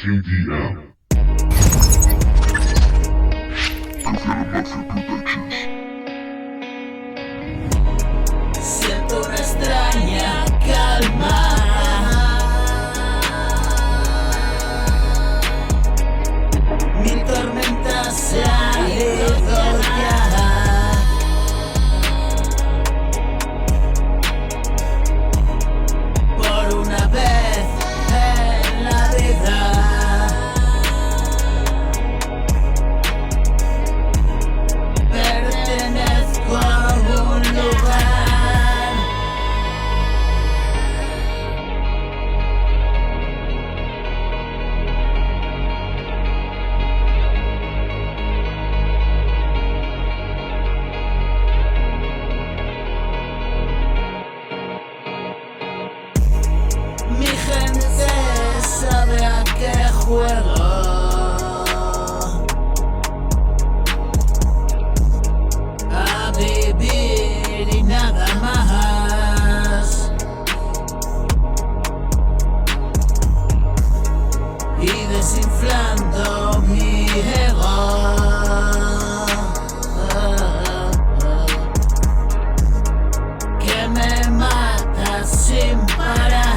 KDM. Siento una extraña calma. Mi tormenta se ha ido ya. Por una vez en la vida pertenezco a un lugar. Mi gente sabe a qué juego. A vivir y nada más. Y desinflando mi ego. Que me mata sin parar.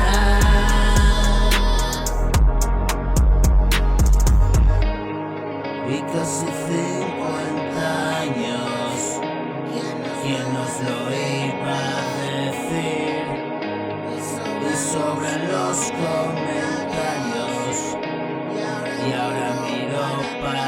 Y casi 50 años, ¿quién nos lo iba a decir? Y sobran los comentarios, y ahora miro para